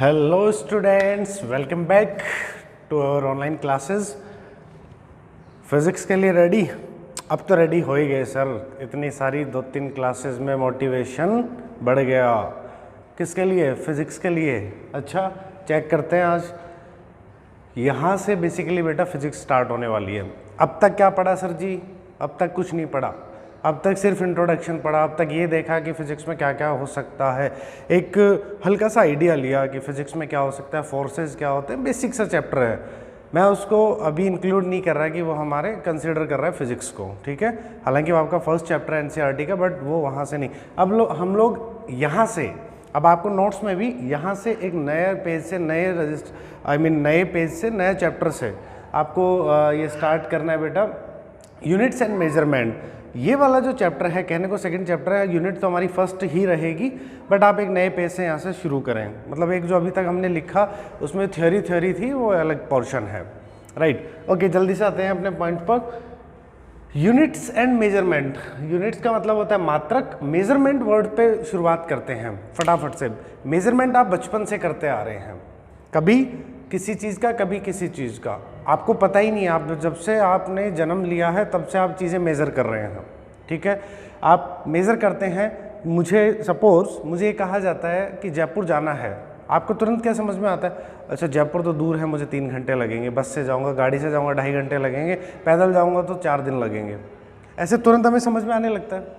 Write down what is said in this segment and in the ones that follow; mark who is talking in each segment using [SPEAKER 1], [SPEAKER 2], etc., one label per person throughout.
[SPEAKER 1] Hello students, welcome back to our online classes. Physics के लिए ready? अब तो रेडी हो ही गए सर, इतनी सारी 2-3 क्लासेस में मोटिवेशन बढ़ गया। किसके लिए? फिज़िक्स के लिए। अच्छा, चेक करते हैं आज। यहाँ से बेसिकली बेटा फिज़िक्स स्टार्ट होने वाली है। अब तक क्या पढ़ा सर जी? अब तक कुछ नहीं पढ़ा, अब तक सिर्फ इंट्रोडक्शन पढ़ा। अब तक ये देखा कि फ़िज़िक्स में क्या क्या हो सकता है, एक हल्का सा आइडिया लिया कि फ़िज़िक्स में क्या हो सकता है, फोर्सेस क्या होते हैं, बेसिक सा चैप्टर है। मैं उसको अभी इंक्लूड नहीं कर रहा कि वो हमारे कंसिडर कर रहा है फ़िज़िक्स को, ठीक है। हालांकि वो आपका फर्स्ट चैप्टर है एनसीईआरटी का, बट वो वहाँ से नहीं। अब हम लोग यहाँ से, अब आपको नोट्स में भी यहाँ से एक नए पेज से, नए पेज से, नए चैप्टर से आपको ये स्टार्ट करना है बेटा। यूनिट्स एंड मेजरमेंट, ये वाला जो चैप्टर है, कहने को सेकंड चैप्टर है, यूनिट तो हमारी फर्स्ट ही रहेगी, बट आप एक नए पेज से यहाँ से शुरू करें। मतलब एक जो अभी तक हमने लिखा उसमें थ्योरी थी, वो अलग पोर्शन है, राइट। ओके, जल्दी से आते हैं अपने पॉइंट पर। यूनिट्स एंड मेजरमेंट, यूनिट्स का मतलब होता है मात्रक, मेजरमेंट वर्ड पे शुरुआत करते हैं फटाफट से। मेजरमेंट आप बचपन से करते आ रहे हैं, कभी किसी चीज़ का, कभी किसी चीज़ का, आपको पता ही नहीं। आप जब से आपने जन्म लिया है तब से आप चीज़ें मेज़र कर रहे हैं, ठीक है। आप मेज़र करते हैं। मुझे ये कहा जाता है कि जयपुर जाना है, आपको तुरंत क्या समझ में आता है? अच्छा, जयपुर तो दूर है, मुझे 3 घंटे लगेंगे, बस से जाऊँगा, गाड़ी से जाऊँगा 2.5 घंटे लगेंगे, पैदल जाऊँगा तो 4 दिन लगेंगे। ऐसे तुरंत हमें समझ में आने लगता है।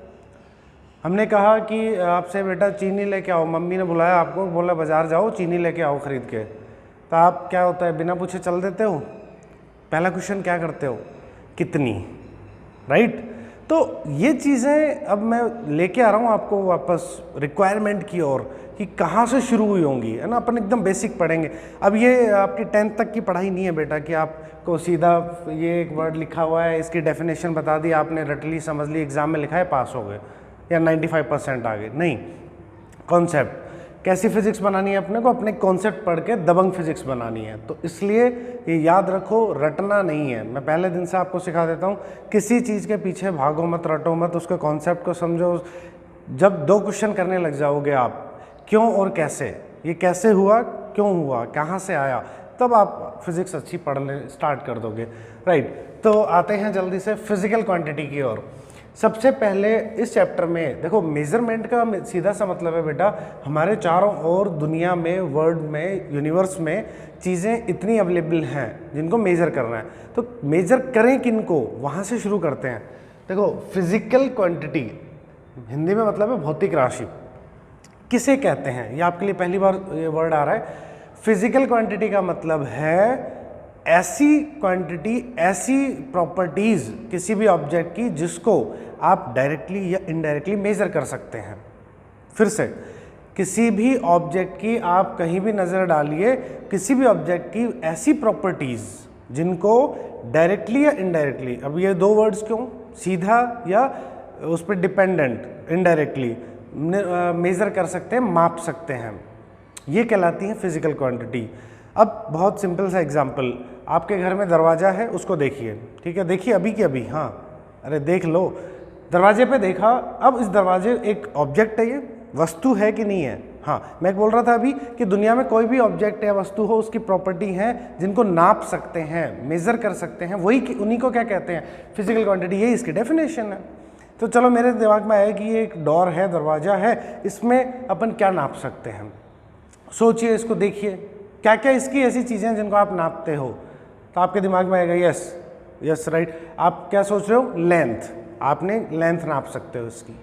[SPEAKER 1] हमने कहा कि आपसे बेटा चीनी लेके आओ, मम्मी ने बुलाया आपको, बोला बाज़ार जाओ चीनी लेके आओ ख़रीद के, तो आप क्या होता है, बिना पूछे चल देते हो? पहला क्वेश्चन क्या करते हो? कितनी, राइट। तो ये चीज़ें अब मैं लेके आ रहा हूँ आपको वापस रिक्वायरमेंट की ओर, कि कहाँ से शुरू हुई होंगी, है ना। अपन एकदम बेसिक पढ़ेंगे। अब ये आपकी 10th तक की पढ़ाई नहीं है बेटा कि आपको सीधा ये एक वर्ड लिखा हुआ है, इसकी डेफिनेशन बता दी, आपने रट ली, समझ ली, एग्जाम में लिखा है, पास हो गए या 95% आ गए। नहीं, कॉन्सेप्ट, कैसी फिजिक्स बनानी है अपने को, अपने कॉन्सेप्ट पढ़ के दबंग फिजिक्स बनानी है। तो इसलिए ये याद रखो, रटना नहीं है। मैं पहले दिन से आपको सिखा देता हूँ, किसी चीज़ के पीछे भागो मत, रटो मत, उसके कॉन्सेप्ट को समझो। जब 2 क्वेश्चन करने लग जाओगे आप, क्यों और कैसे, ये कैसे हुआ, क्यों हुआ, कहाँ से आया, तब आप फिजिक्स अच्छी पढ़ने स्टार्ट कर दोगे, राइट। तो आते हैं जल्दी से फिजिकल क्वांटिटी की ओर। सबसे पहले इस चैप्टर में देखो, मेजरमेंट का सीधा सा मतलब है बेटा, हमारे चारों ओर दुनिया में, वर्ल्ड में, यूनिवर्स में चीज़ें इतनी अवेलेबल हैं जिनको मेज़र करना है। तो मेज़र करें किनको, वहाँ से शुरू करते हैं। देखो, फिजिकल क्वांटिटी हिंदी में मतलब है भौतिक राशि। किसे कहते हैं, ये आपके लिए पहली बार ये वर्ड आ रहा है। फिजिकल क्वांटिटी का मतलब है ऐसी क्वांटिटी, ऐसी प्रॉपर्टीज़ किसी भी ऑब्जेक्ट की जिसको आप डायरेक्टली या इनडायरेक्टली मेज़र कर सकते हैं। फिर से, किसी भी ऑब्जेक्ट की आप कहीं भी नज़र डालिए, किसी भी ऑब्जेक्ट की ऐसी प्रॉपर्टीज़ जिनको डायरेक्टली या इनडायरेक्टली, अब ये 2 वर्ड्स क्यों, सीधा या उस पर डिपेंडेंट, इनडायरेक्टली मेज़र कर सकते हैं, माप सकते हैं, ये कहलाती है फिजिकल क्वांटिटी। अब बहुत सिंपल सा एग्जांपल, आपके घर में दरवाज़ा है, उसको देखिए, ठीक है, देखिए अभी की अभी, हाँ, अरे देख लो, दरवाजे पे देखा। अब इस दरवाजे एक ऑब्जेक्ट है, ये वस्तु है कि नहीं है? हाँ, मैं बोल रहा था अभी कि दुनिया में कोई भी ऑब्जेक्ट या वस्तु हो, उसकी प्रॉपर्टी हैं जिनको नाप सकते हैं, मेज़र कर सकते हैं, उन्हीं को क्या कहते हैं? Physical quantity. यही इसकी डेफिनेशन है। तो चलो, मेरे दिमाग में आया कि ये एक डोर है, दरवाज़ा है, इसमें अपन क्या नाप सकते हैं। सोचिए, इसको देखिए, क्या क्या इसकी ऐसी चीज़ें हैं जिनको आप नापते हो। तो आपके दिमाग में आएगा यस राइट। आप क्या सोच रहे हो? लेंथ, आपने लेंथ नाप सकते हो, इसकी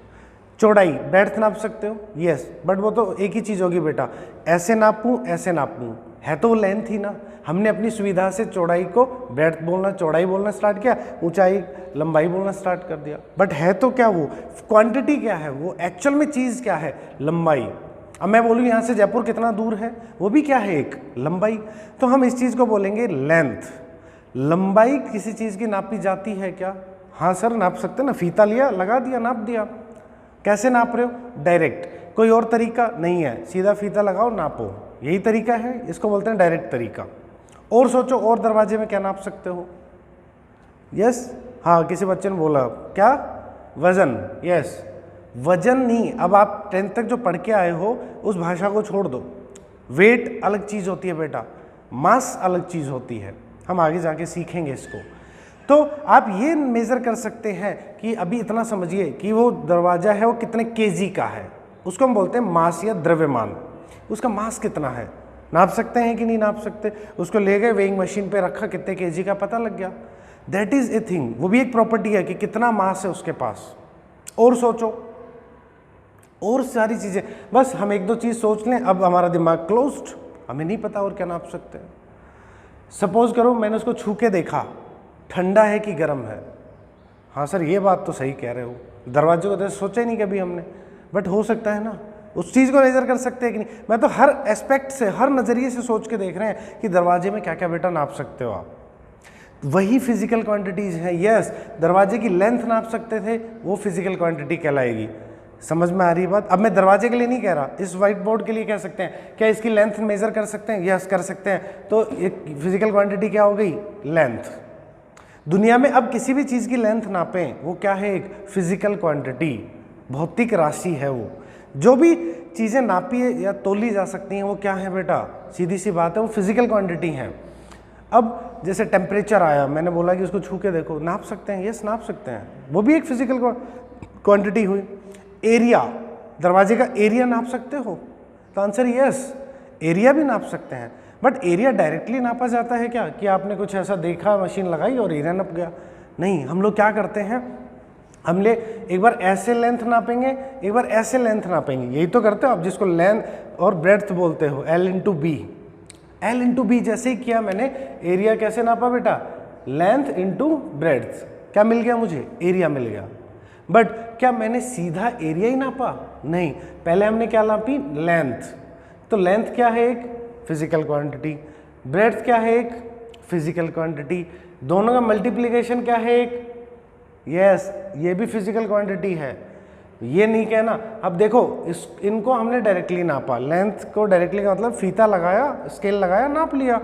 [SPEAKER 1] चौड़ाई, ब्रेड्थ नाप सकते हो, यस। बट वो तो एक ही चीज़ होगी बेटा, ऐसे नापूं, ऐसे नापूं, है तो वो लेंथ ही ना। हमने अपनी सुविधा से चौड़ाई को ब्रेड्थ बोलना, चौड़ाई बोलना स्टार्ट किया, ऊंचाई, लंबाई बोलना स्टार्ट कर दिया। बट है तो क्या वो, क्वांटिटी क्या है, वो एक्चुअल में चीज़ क्या है? लंबाई। अब मैं बोलूँ यहाँ से जयपुर कितना दूर है, वो भी क्या है? एक लंबाई। तो हम इस चीज़ को बोलेंगे लेंथ। लंबाई किसी चीज़ की नापी जाती है क्या? हाँ सर, नाप सकते ना, फीता लिया, लगा दिया, नाप दिया। कैसे नाप रहे हो? डायरेक्ट, कोई और तरीका नहीं है, सीधा फीता लगाओ, नापो, यही तरीका है, इसको बोलते हैं डायरेक्ट तरीका। और सोचो, और दरवाजे में क्या नाप सकते हो? यस, हाँ, किसी बच्चे ने बोला क्या? वजन। यस, वजन नहीं। अब आप 10th तक जो पढ़ के आए हो उस भाषा को छोड़ दो, वेट अलग चीज़ होती है बेटा, मास अलग चीज़ होती है, हम आगे जाके सीखेंगे इसको। तो आप ये मेज़र कर सकते हैं कि अभी इतना समझिए कि वो दरवाज़ा है वो कितने केजी का है, उसको हम बोलते हैं मास या द्रव्यमान। उसका मास कितना है नाप सकते हैं कि नहीं नाप सकते, उसको ले गए वेइंग मशीन पे रखा, कितने केजी का पता लग गया। दैट इज़ ए थिंग, वो भी एक प्रॉपर्टी है कि कितना मास है उसके पास। और सोचो और सारी चीज़ें, बस हम एक दो चीज़ सोच लें, अब हमारा दिमाग क्लोज्ड, हमें नहीं पता और क्या नाप सकते हैं। सपोज करो मैंने उसको छू के देखा, ठंडा है कि गर्म है, हाँ सर ये बात तो सही कह रहे हो, दरवाजे को तो सोचा ही नहीं कभी हमने, बट हो सकता है ना, उस चीज़ को मेजर कर सकते हैं कि नहीं। मैं तो हर एस्पेक्ट से, हर नज़रिए से सोच के देख रहे हैं कि दरवाजे में क्या क्या बेटा नाप सकते हो आप। वही फिजिकल क्वांटिटीज़ हैं। यस, दरवाजे की लेंथ नाप सकते थे, वो फिजिकल क्वांटिटी कहलाएगी। समझ में आ रही बात। अब मैं दरवाजे के लिए नहीं कह रहा, इस वाइट बोर्ड के लिए कह सकते हैं, क्या इसकी लेंथ मेजर कर सकते हैं? यस कर सकते हैं। तो एक फिजिकल क्वांटिटी क्या हो गई? लेंथ। दुनिया में अब किसी भी चीज़ की लेंथ नापें, वो क्या है? एक फिजिकल क्वांटिटी, भौतिक राशि है वो। जो भी चीज़ें नापी या तोली जा सकती हैं वो क्या है बेटा? सीधी सी बात है, वो फिजिकल क्वांटिटी हैं। अब जैसे टेम्परेचर आया, मैंने बोला कि उसको छू के देखो, नाप सकते हैं? यस नाप सकते हैं, वो भी एक फिजिकल क्वांटिटी हुई। एरिया, दरवाजे का एरिया नाप सकते हो? तो आंसर यस, एरिया भी नाप सकते हैं। बट एरिया डायरेक्टली नापा जाता है क्या कि आपने कुछ ऐसा देखा, मशीन लगाई और एरिया नाप गया? नहीं, हम लोग क्या करते हैं, हमने एक बार ऐसे लेंथ नापेंगे, एक बार ऐसे लेंथ नापेंगे, यही तो करते हो आप, जिसको लेंथ और ब्रेड्थ बोलते हो, L into B. L into B जैसे ही किया मैंने, एरिया कैसे नापा बेटा? Length into breadth. क्या मिल गया मुझे? एरिया मिल गया। बट क्या मैंने सीधा एरिया ही नापा? नहीं, पहले हमने क्या नापी? लेंथ। तो लेंथ क्या है? एक फिजिकल क्वांटिटी। ब्रेड्थ क्या है? एक फिजिकल क्वांटिटी। दोनों का मल्टीप्लिकेशन क्या है? एक यस, ये भी फिजिकल क्वांटिटी है। ये नहीं कहना। अब देखो इनको हमने डायरेक्टली नापा, लेंथ को डायरेक्टली का मतलब फीता लगाया, स्केल लगाया, नाप लिया।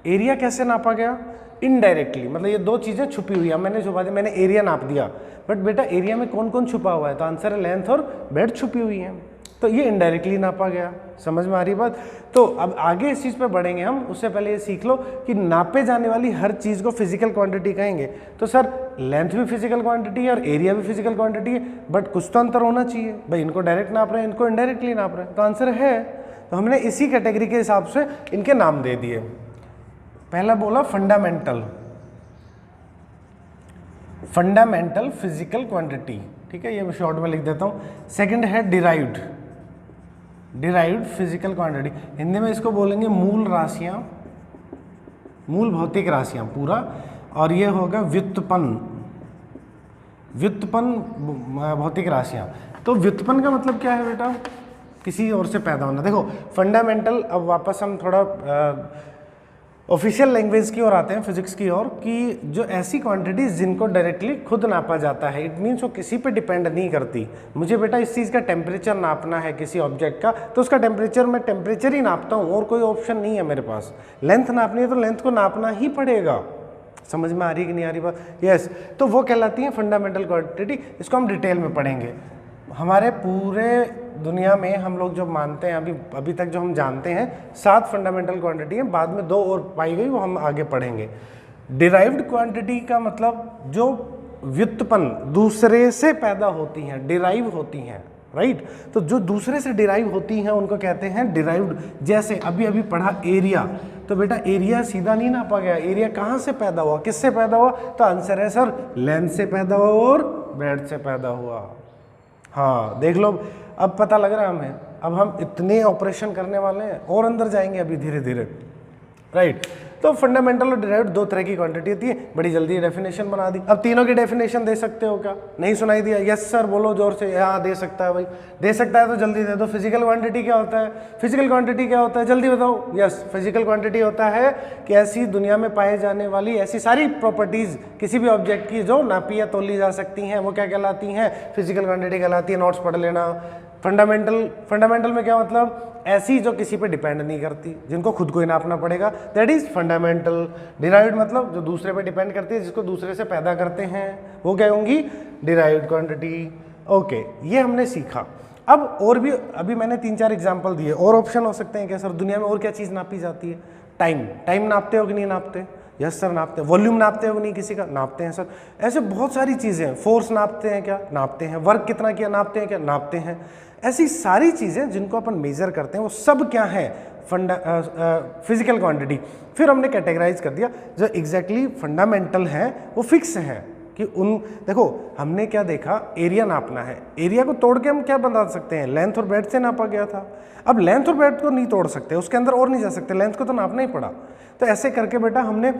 [SPEAKER 1] एरिया कैसे नापा गया? इनडायरेक्टली, मतलब ये दो चीज़ें छुपी हुई है, मैंने छुपा दी, मैंने एरिया नाप दिया। बट बेटा एरिया में कौन कौन छुपा हुआ है? तो आंसर है लेंथ और ब्रेड्थ छुपी हुई है, तो ये इनडायरेक्टली नापा गया। समझ में आ रही बात? तो अब आगे इस चीज़ पे बढ़ेंगे हम, उससे पहले ये सीख लो कि नापे जाने वाली हर चीज़ को फिजिकल क्वांटिटी कहेंगे। तो सर लेंथ भी फिजिकल क्वांटिटी है और एरिया भी फिजिकल क्वांटिटी है, बट कुछ तो अंतर होना चाहिए भाई, इनको डायरेक्ट नाप रहे हैं, इनको इनडायरेक्टली नाप रहे हैं, तो आंसर है। तो हमने इसी कैटेगरी के हिसाब से इनके नाम दे दिए। पहला बोला फंडामेंटल, फंडामेंटल फिजिकल क्वांटिटी, ठीक है, ये मैं शॉर्ट में लिख देता हूँ। सेकंड है derived, derived physical quantity, Hindi में इसको बोलेंगे मूल राशियाँ, मूल भौतिक राशियाँ पूरा। और ये होगा व्युत्पन्न, व्युत्पन्न भौतिक राशियाँ। तो व्युत्पन्न का मतलब क्या है बेटा? किसी और से पैदा होना। देखो फंडामेंटल, अब वापस हम थोड़ा ऑफिशियल लैंग्वेज की ओर आते हैं, फिजिक्स की ओर, कि जो ऐसी क्वांटिटीज जिनको डायरेक्टली खुद नापा जाता है, इट मीन्स वो किसी पे डिपेंड नहीं करती। मुझे बेटा इस चीज़ का टेम्परेचर नापना है किसी ऑब्जेक्ट का, तो उसका टेम्परेचर मैं टेम्परेचर ही नापता हूँ और कोई ऑप्शन नहीं है मेरे पास। लेंथ नापनी है तो लेंथ को नापना ही पड़ेगा। समझ में आ रही कि नहीं आ रही बात? यस, तो वो कहलाती है फंडामेंटल क्वांटिटी। इसको हम डिटेल में पढ़ेंगे। हमारे पूरे दुनिया में हम लोग जो मानते हैं, अभी तक जो हम जानते हैं 7 फंडामेंटल क्वांटिटी हैं, बाद में 2 और पाई गई, वो हम आगे पढ़ेंगे। डिराइव्ड क्वांटिटी का मतलब जो व्युत्पन्न दूसरे से पैदा होती हैं, डिराइव होती हैं, राइट। तो जो दूसरे से डिराइव होती हैं उनको कहते हैं डिराइव्ड। जैसे अभी अभी पढ़ा एरिया, तो बेटा एरिया सीधा नहीं नापा गया, एरिया कहाँ से पैदा हुआ, किससे पैदा हुआ? तो आंसर है सर लेंथ से पैदा हुआ और ब्रेड्थ से पैदा हुआ। हाँ देख लो, अब पता लग रहा है हमें। अब हम इतने ऑपरेशन करने वाले हैं और अंदर जाएंगे अभी धीरे धीरे, राइट। तो फंडामेंटल और डिराइव्ड 2 तरह की क्वांटिटी होती है। बड़ी जल्दी डेफिनेशन बना दी। अब तीनों की डेफिनेशन दे सकते हो क्या? नहीं सुनाई दिया? यस सर बोलो जोर से। हाँ दे सकता है भाई, दे सकता है तो जल्दी दे दो। फिजिकल क्वांटिटी क्या होता है? फिजिकल क्वांटिटी क्या होता है जल्दी बताओ। यस, फिजिकल क्वांटिटी होता है कि ऐसी दुनिया में पाए जाने वाली ऐसी सारी प्रॉपर्टीज किसी भी ऑब्जेक्ट की जो नापी या तोली जा सकती हैं, वो क्या कहलाती हैं? फिजिकल क्वांटिटी कहलाती है। नोट्स पढ़ लेना। फंडामेंटल में क्या मतलब? ऐसी जो किसी पे डिपेंड नहीं करती, जिनको खुद को ही नापना पड़ेगा, दैट इज फंडामेंटल। डिराइव्ड मतलब जो दूसरे पे डिपेंड करती है, जिसको दूसरे से पैदा करते हैं, वो क्या होंगी? Derived quantity. ओके, ये हमने सीखा। अब और भी, अभी मैंने 3-4 एग्जाम्पल दिए, और ऑप्शन हो सकते हैं क्या सर, दुनिया में और क्या चीज़ नापी जाती है? टाइम, टाइम नापते हो कि नहीं नापते? यस सर नापते हैं। वॉल्यूम नापते हो कि नहीं किसी का? नापते हैं सर। ऐसे बहुत सारी चीज़ें हैं। फोर्स नापते हैं क्या? नापते हैं। वर्क कितना किया नापते हैं क्या? नापते हैं। ऐसी सारी चीज़ें जिनको अपन मेजर करते हैं वो सब क्या है? Physical quantity. फिर हमने कैटेगराइज कर दिया जो एग्जैक्टली फंडामेंटल है वो फिक्स है कि उन, देखो हमने क्या देखा, एरिया नापना है, एरिया को तोड़ के हम क्या बता सकते हैं? लेंथ और ब्रेड्थ से नापा गया था। अब लेंथ और ब्रेड्थ को नहीं तोड़ सकते, उसके अंदर और नहीं जा सकते, लेंथ को तो नापना ही पड़ा। तो ऐसे करके बेटा हमने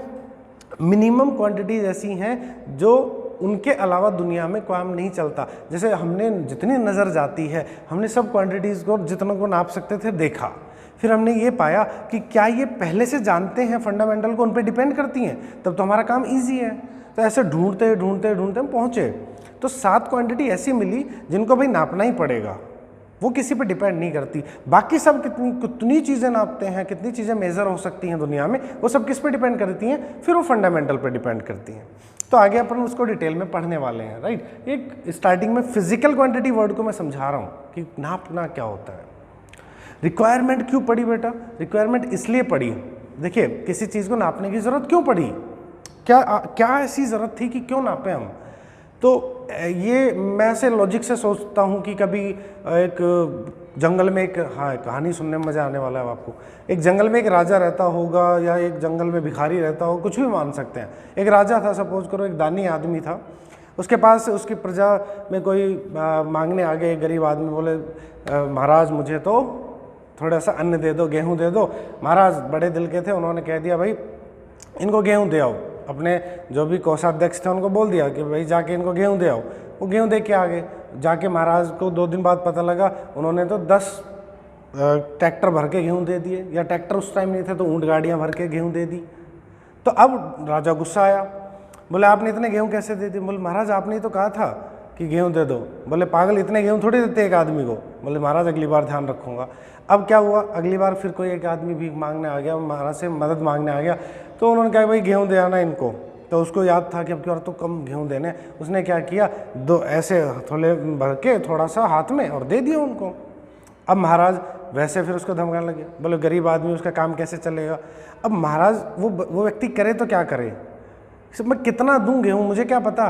[SPEAKER 1] मिनिमम क्वांटिटीज ऐसी हैं जो उनके अलावा दुनिया में काम नहीं चलता। जैसे हमने जितनी नज़र जाती है, हमने सब क्वांटिटीज़ को जितनों को नाप सकते थे देखा, फिर हमने ये पाया कि क्या ये पहले से जानते हैं फंडामेंटल को, उन पर डिपेंड करती हैं, तब तो हमारा काम ईजी है। तो ऐसे ढूंढते ढूंढते ढूंढते हम पहुँचे, तो 7 क्वांटिटी ऐसी मिली जिनको भाई नापना ही पड़ेगा, वो किसी पे डिपेंड नहीं करती। बाकी सब कितनी चीज़ें नापते हैं, कितनी चीज़ें मेज़र हो सकती हैं दुनिया में, वो सब किस पे डिपेंड करती हैं? फिर वो फंडामेंटल पे डिपेंड करती हैं। तो आगे अपन उसको डिटेल में पढ़ने वाले हैं, राइट। एक स्टार्टिंग में फिजिकल क्वांटिटी वर्ड को मैं समझा रहा हूँ कि नापना क्या होता है। रिक्वायरमेंट क्यों पड़ी बेटा? रिक्वायरमेंट इसलिए पड़ी, देखिए किसी चीज़ को नापने की ज़रूरत क्यों पड़ी, क्या ऐसी ज़रूरत थी कि क्यों नापें हम? तो ये मैं से लॉजिक से सोचता हूँ कि कभी एक जंगल में एक, हाँ कहानी सुनने में मज़ा आने वाला है आपको। एक जंगल में एक राजा रहता होगा या एक जंगल में भिखारी रहता हो, कुछ भी मान सकते हैं। एक राजा था, सपोज करो, एक दानी आदमी था, उसके पास उसकी प्रजा में कोई मांगने आ गए, गरीब आदमी बोले महाराज मुझे तो थोड़ा सा अन्न दे दो, गेहूँ दे दो। महाराज बड़े दिल के थे, उन्होंने कह दिया भाई इनको गेहूँ दे आओ। अपने जो भी कोषाध्यक्ष थे उनको बोल दिया कि भाई जाके इनको गेहूँ दे आओ। वो गेहूँ दे के आ गए। जाके महाराज को 2 दिन बाद पता लगा उन्होंने तो 10 ट्रैक्टर भर के गेहूँ दे दिए, या ट्रैक्टर उस टाइम नहीं थे तो ऊँट गाड़ियाँ भर के गेहूँ दे दी। तो अब राजा गुस्सा आया, बोले आपने इतने गेहूँ कैसे दे दिए? बोले महाराज आपने तो कहा था कि गेहूँ दे दो। बोले पागल, इतने गेहूँ थोड़ी देते एक आदमी को। बोले महाराज अगली बार ध्यान रखूँगा। अब क्या हुआ, अगली बार फिर कोई एक आदमी भीख मांगने आ गया, महाराज से मदद मांगने आ गया। तो उन्होंने कहा भाई गेहूँ दे आना इनको। तो उसको याद था कि अब की बार तो कम गेहूँ देने। उसने क्या किया, 2 ऐसे थोले भर के थोड़ा सा हाथ में और दे दिया उनको। अब महाराज वैसे फिर उसको धमकाने लगे, बोले गरीब आदमी उसका काम कैसे चलेगा। अब महाराज वो व्यक्ति करे तो क्या करे, मैं कितना दूँ गेहूँ, मुझे क्या पता।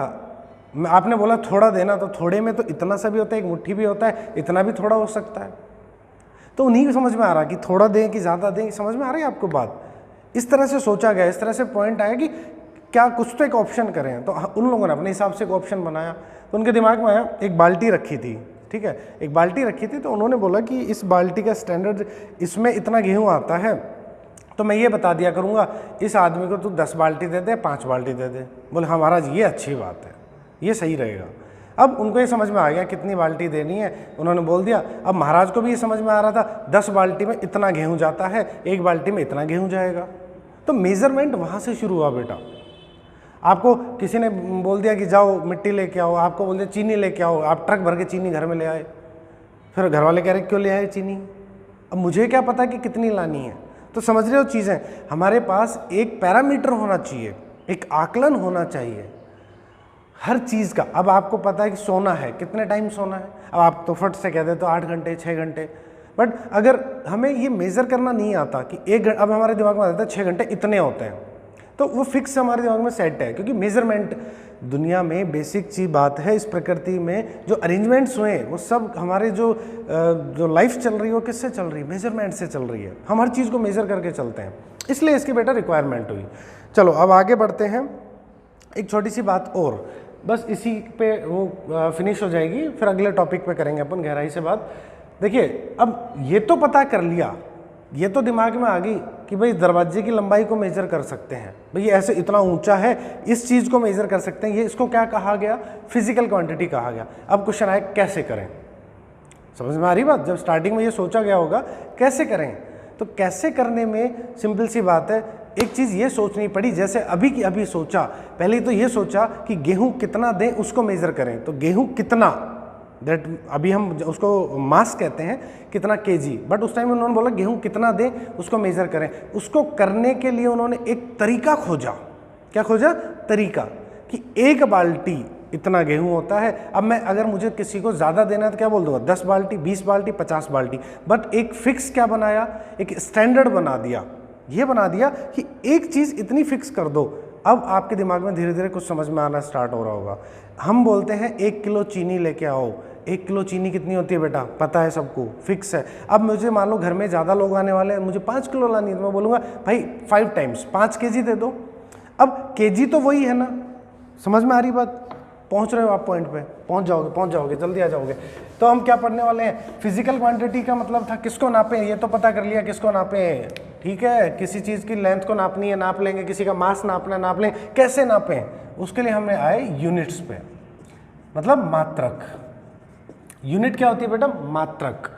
[SPEAKER 1] आपने बोला थोड़ा देना, तो थोड़े में तो इतना सा भी होता है, एक मुट्ठी भी होता है, इतना भी थोड़ा हो सकता है। तो उन्हीं को समझ में आ रहा कि थोड़ा दें कि ज़्यादा दें, समझ में आ रही है आपको बात। इस तरह से सोचा गया, इस तरह से पॉइंट आया कि क्या कुछ तो एक ऑप्शन करें। तो उन लोगों ने अपने हिसाब से एक ऑप्शन बनाया। तो उनके दिमाग में आया, एक बाल्टी रखी थी, ठीक है, एक बाल्टी रखी थी। तो उन्होंने बोला कि इस बाल्टी का स्टैंडर्ड, इसमें इतना गेहूँ आता है, तो मैं ये बता दिया करूँगा इस आदमी को तू 10 बाल्टी दे दे, 5 बाल्टी दे दे। बोले हाँ महाराज ये अच्छी बात है, ये सही रहेगा। अब उनको ये समझ में आ गया कितनी बाल्टी देनी है, उन्होंने बोल दिया। अब महाराज को भी ये समझ में आ रहा था 10 बाल्टी में इतना गेहूँ जाता है, 1 बाल्टी में इतना गेहूँ जाएगा। तो मेज़रमेंट वहाँ से शुरू हुआ बेटा। आपको किसी ने बोल दिया कि जाओ मिट्टी लेके आओ, आपको बोल दिया चीनी लेके आओ, आप ट्रक भर के चीनी घर में ले आए। फिर घर वाले कह रहे क्यों ले आए चीनी, अब मुझे क्या पता कि कितनी लानी है। तो समझ रहे हो चीज़ें, हमारे पास एक पैरामीटर होना चाहिए, एक आकलन होना चाहिए हर चीज़ का। अब आपको पता है कि सोना है, कितने टाइम सोना है, अब आप तो फट से कह देते हो 8 घंटे 6 घंटे। बट अगर हमें ये मेज़र करना नहीं आता कि 1 घंटा, अब हमारे दिमाग में आता है 6 घंटे इतने होते हैं, तो वो फिक्स हमारे दिमाग में सेट है। क्योंकि मेज़रमेंट दुनिया में बेसिक चीज़ बात है। इस प्रकृति में जो अरेंजमेंट्स हुए वो सब हमारे जो लाइफ चल रही है वो किससे चल रही है, मेज़रमेंट से चल रही है। हम हर चीज़ को मेज़र करके चलते हैं, इसलिए इसकी बेटा रिक्वायरमेंट हुई। चलो अब आगे बढ़ते हैं। एक छोटी सी बात और, बस इसी पे वो फिनिश हो जाएगी, फिर अगले टॉपिक पे करेंगे अपन गहराई से बात। देखिए अब ये तो पता कर लिया, ये तो दिमाग में आ गई कि भाई दरवाजे की लंबाई को मेजर कर सकते हैं, भाई ऐसे इतना ऊंचा है, इस चीज़ को मेजर कर सकते हैं, ये इसको क्या कहा गया, फिजिकल क्वांटिटी कहा गया। अब क्वेश्चन आए कैसे करें, समझ में आ रही बात। जब स्टार्टिंग में ये सोचा गया होगा कैसे करें, तो कैसे करने में सिंपल सी बात है, एक चीज़ ये सोचनी पड़ी, जैसे अभी की अभी सोचा, पहले तो ये सोचा कि गेहूँ कितना दें उसको मेज़र करें। तो गेहूँ कितना, दैट अभी हम उसको मास कहते हैं, कितना केजी, बट उस टाइम उन्होंने बोला गेहूँ कितना दें उसको मेज़र करें। उसको करने के लिए उन्होंने एक तरीका खोजा। क्या खोजा, तरीका, कि एक बाल्टी इतना गेहूं होता है। अब मैं अगर मुझे किसी को ज़्यादा देना है तो क्या बोल दूंगा, 10 बाल्टी, 20 बाल्टी, 50 बाल्टी। बट एक फिक्स क्या बनाया, एक स्टैंडर्ड बना दिया, ये बना दिया कि एक चीज़ इतनी फिक्स कर दो। अब आपके दिमाग में धीरे धीरे कुछ समझ में आना स्टार्ट हो रहा होगा। हम बोलते हैं 1 किलो चीनी लेके आओ। 1 किलो चीनी कितनी होती है बेटा, पता है सबको, फिक्स है। अब मुझे मान लो घर में ज़्यादा लोग आने वाले हैं, मुझे 5 किलो लानी है, तो मैं बोलूँगा भाई 5 टाइम्स 5 kg दे दो। अब केजी तो वही है ना, समझ में आ रही बात, पहुंच रहे हो आप पॉइंट पे, पहुंच जाओगे, जल्दी आ जाओगे। तो हम क्या पढ़ने वाले हैं, फिजिकल क्वांटिटी का मतलब था किसको नापें, ये तो पता कर लिया किसको नापें, ठीक है। किसी चीज़ की लेंथ को नापनी है, नाप लेंगे, किसी का मास नापना है, नाप लेंगे, कैसे नापें, उसके लिए हमने आए यूनिट्स पे, मतलब मात्रक। यूनिट क्या होती है बेटा, मात्रक,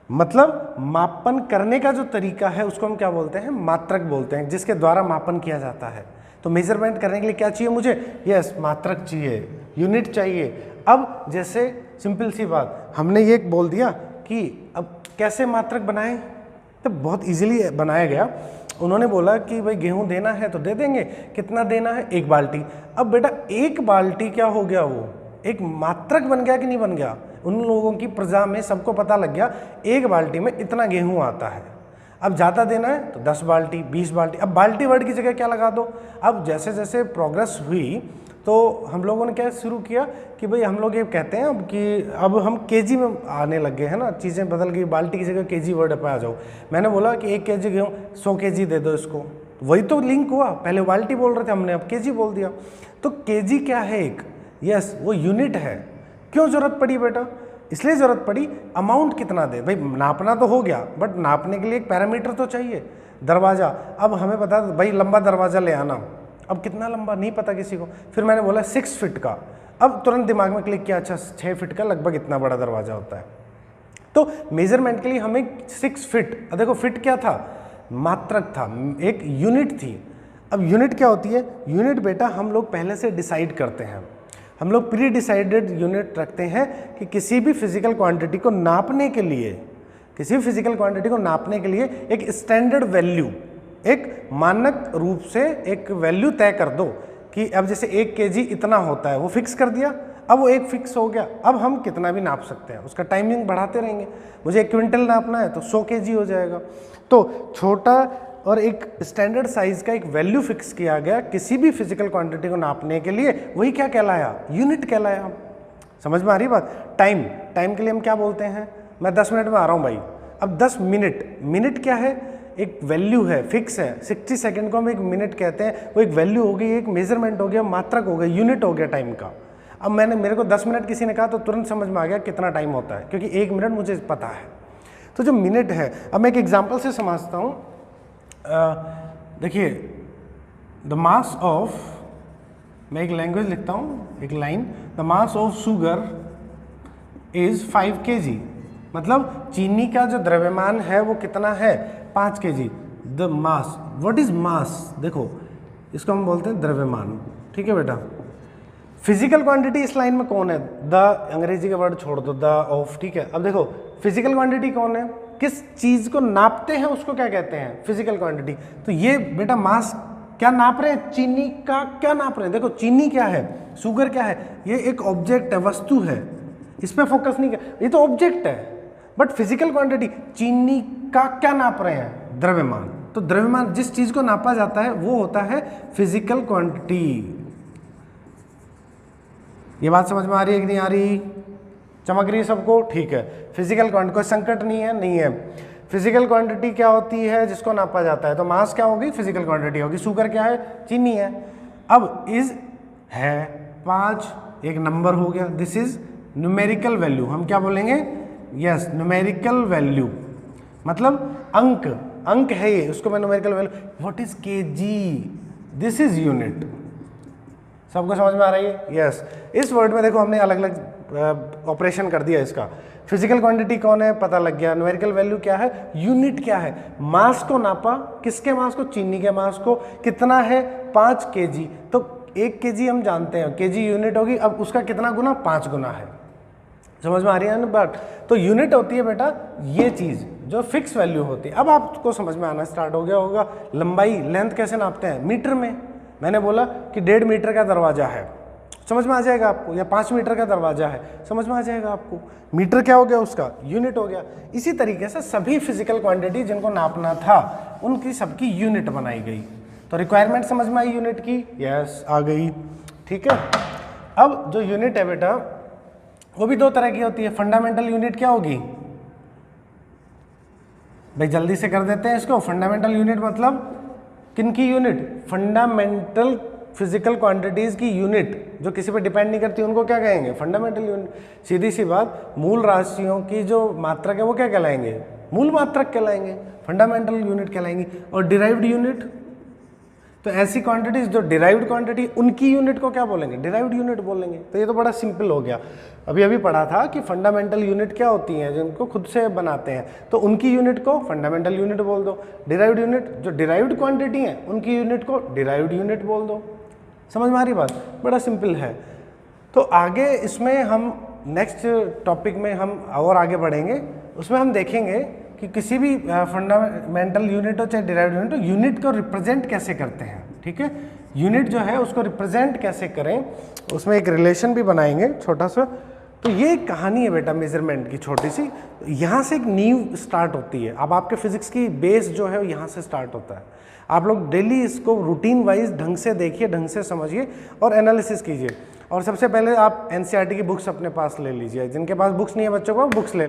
[SPEAKER 1] मतलब मापन करने का जो तरीका है उसको हम क्या बोलते हैं, मात्रक बोलते हैं, जिसके द्वारा मापन किया जाता है। तो मेजरमेंट करने के लिए क्या चाहिए मुझे, यस मात्रक चाहिए, यूनिट चाहिए। अब जैसे सिंपल सी बात, हमने ये बोल दिया कि अब कैसे मात्रक बनाएं, तो बहुत इजीली बनाया गया। उन्होंने बोला कि भाई गेहूं देना है तो दे देंगे, कितना देना है, 1 बाल्टी। अब बेटा 1 बाल्टी क्या हो गया, वो एक मात्रक बन गया कि नहीं बन गया, उन लोगों की प्रजा में सबको पता लग गया 1 बाल्टी में इतना गेहूं आता है। अब ज़्यादा देना है तो 10 बाल्टी, 20 बाल्टी। अब बाल्टी वर्ड की जगह क्या लगा दो। अब जैसे जैसे प्रोग्रेस हुई तो हम लोगों ने क्या शुरू किया कि भाई हम लोग ये कहते हैं अब कि अब हम केजी में आने लग गए हैं ना, चीज़ें बदल गई, बाल्टी की जगह केजी वर्ड पे आ जाओ। मैंने बोला कि 1 kg गेहूँ 100 kg दे दो इसको, वही तो लिंक हुआ, पहले बाल्टी बोल रहे थे हमने, अब केजी बोल दिया। तो केजी क्या है, एक यस वो यूनिट है। क्यों जरूरत पड़ी बेटा, इसलिए ज़रूरत पड़ी अमाउंट कितना दे, भाई नापना तो हो गया बट नापने के लिए एक पैरामीटर तो चाहिए। दरवाज़ा, अब हमें पता भाई लंबा दरवाज़ा ले आना, अब कितना लंबा नहीं पता किसी को, फिर मैंने बोला 6 फीट का, अब तुरंत दिमाग में क्लिक किया, अच्छा 6 फीट का लगभग इतना बड़ा दरवाज़ा होता है। तो मेजरमेंट के लिए हमें 6 फीट, देखो फिट क्या था, मात्रक था, एक यूनिट थी। अब यूनिट क्या होती है, यूनिट बेटा हम लोग पहले से डिसाइड करते हैं, हम लोग प्री डिसाइडेड यूनिट रखते हैं कि किसी भी फिजिकल क्वांटिटी को नापने के लिए, किसी भी फिजिकल क्वांटिटी को नापने के लिए एक स्टैंडर्ड वैल्यू, एक मानक रूप से एक वैल्यू तय कर दो कि अब जैसे 1 kg इतना होता है, वो फिक्स कर दिया। अब वो एक फिक्स हो गया, अब हम कितना भी नाप सकते हैं, उसका टाइमिंग बढ़ाते रहेंगे। मुझे 1 क्विंटल नापना है तो 100 kg हो जाएगा। तो छोटा और एक स्टैंडर्ड साइज का एक वैल्यू फिक्स किया गया किसी भी फिजिकल क्वांटिटी को नापने के लिए, वही क्या कहलाया, यूनिट कहलाया। समझ में आ रही बात। टाइम, टाइम के लिए हम क्या बोलते हैं, मैं 10 मिनट में आ रहा हूँ भाई, अब 10 मिनट, मिनट क्या है, एक वैल्यू है, फिक्स है। 60 सेकंड को हम एक मिनट कहते हैं, वो एक वैल्यू हो गई, एक मेजरमेंट हो गया, मात्रक हो गया, यूनिट हो गया टाइम का। अब मेरे को 10 मिनट किसी ने कहा तो तुरंत समझ में आ गया कितना टाइम होता है, क्योंकि 1 मिनट मुझे पता है। तो जो मिनट है, अब मैं एक एग्जाम्पल से समझता हूँ। देखिए द मास ऑफ, मैं एक लैंग्वेज लिखता हूँ, एक line, the mass of sugar is 5 kg, मतलब चीनी का जो द्रव्यमान है वो कितना है, 5 kg। The mass, what is mass, देखो इसको हम बोलते हैं द्रव्यमान, ठीक है बेटा। फिजिकल क्वांटिटी इस लाइन में कौन है, द, अंग्रेजी का वर्ड छोड़ दो, द ऑफ, ठीक है। अब देखो फिजिकल क्वांटिटी कौन है, किस चीज को नापते हैं उसको क्या कहते हैं, फिजिकल क्वांटिटी। तो ये बेटा मास क्या नाप रहे हैं, चीनी का क्या नाप रहे हैं। देखो चीनी क्या है, शुगर क्या है, ये एक ऑब्जेक्ट है, वस्तु है, इस पर फोकस नहीं कर, ये तो ऑब्जेक्ट है। बट फिजिकल क्वांटिटी, चीनी का क्या नाप रहे हैं, द्रव्यमान। तो द्रव्यमान, जिस चीज को नापा जाता है वो होता है फिजिकल क्वांटिटी। ये बात समझ में आ रही है कि नहीं आ रही, चमक रही है सबको, ठीक है। फिजिकल क्वांटिटी, कोई संकट नहीं है, नहीं है। फिजिकल क्वांटिटी क्या होती है, जिसको नापा जाता है, तो मास क्या होगी, फिजिकल क्वांटिटी होगी। शुगर क्या है, चीनी है। अब इज है 5, एक नंबर हो गया, दिस इज न्यूमेरिकल वैल्यू, हम क्या बोलेंगे, यस न्यूमेरिकल वैल्यू, मतलब अंक, अंक है ये, उसको मैं numerical value. What is KG, this is unit. सबको समझ में आ रही है, यस। इस वर्ड में देखो हमने अलग अलग ऑपरेशन कर दिया इसका। फिजिकल क्वांटिटी कौन है, पता लग गया। न्यूमेरिकल वैल्यू क्या है, यूनिट क्या है। मास को नापा, किसके मास को, चीनी के मास को, कितना है 5 kg। तो 1 kg हम जानते हैं, kg यूनिट होगी, अब उसका कितना गुना, 5 गुना है। समझ में आ रही है ना बात। तो यूनिट होती है बेटा ये चीज जो फिक्स वैल्यू होती है। अब आपको समझ में आना स्टार्ट हो गया होगा। लंबाई, लेंथ कैसे नापते हैं, मीटर में। मैंने बोला कि 1.5 मीटर का दरवाजा है, समझ में आ जाएगा आपको। या 5 मीटर का दरवाजा है, समझ में आ जाएगा आपको। मीटर क्या हो गया उसका, यूनिट हो गया। इसी तरीके से सभी फिजिकल क्वांटिटी जिनको नापना था उनकी सबकी यूनिट बनाई गई। तो रिक्वायरमेंट समझ में आई यूनिट की, यस आ गई, ठीक है। अब जो यूनिट है बेटा वो भी 2 तरह की होती है। फंडामेंटल यूनिट क्या होगी भाई, जल्दी से कर देते हैं इसको। फंडामेंटल यूनिट मतलब किनकी यूनिट, फंडामेंटल फिजिकल क्वांटिटीज की यूनिट जो किसी पे डिपेंड नहीं करती, उनको क्या कहेंगे, फंडामेंटल यूनिट। सीधी सी बात, मूल राशियों की जो मात्रक है वो क्या कहलाएंगे, मूल मात्रक कहलाएंगे, फंडामेंटल यूनिट कहलाएंगी। और डिराइव्ड यूनिट, तो ऐसी क्वांटिटीज जो डिराइव्ड क्वांटिटी, उनकी यूनिट को क्या बोलेंगे, डिराइव्ड यूनिट बोलेंगे। तो ये तो बड़ा सिंपल हो गया। अभी पढ़ा था कि फंडामेंटल यूनिट क्या होती हैं, जिनको खुद से बनाते हैं, तो उनकी यूनिट को फंडामेंटल यूनिट बोल दो। डिराइव्ड यूनिट, जो डिराइव्ड क्वांटिटी है उनकी यूनिट को डिराइव्ड यूनिट बोल दो। समझ में आ रही बात, बड़ा सिंपल है। तो आगे इसमें हम नेक्स्ट टॉपिक में हम और आगे बढ़ेंगे, उसमें हम देखेंगे कि किसी भी फंडामेंटल यूनिट हो चाहे डिराइव्ड यूनिट हो, यूनिट को रिप्रेजेंट कैसे करते हैं, ठीक है। यूनिट जो है उसको रिप्रेजेंट कैसे करें, उसमें एक रिलेशन भी बनाएंगे छोटा सा। तो ये कहानी है बेटा मेजरमेंट की छोटी सी। यहाँ से एक नींव स्टार्ट होती है। अब आपके फिजिक्स की बेस जो है वो यहाँ से स्टार्ट होता है। आप लोग डेली इसको रूटीन वाइज ढंग से देखिए, ढंग से समझिए और एनालिसिस कीजिए। और सबसे पहले आप एनसीईआरटी की बुक्स अपने पास ले लीजिए। जिनके पास बुक्स नहीं है बच्चों को, बुक्स ले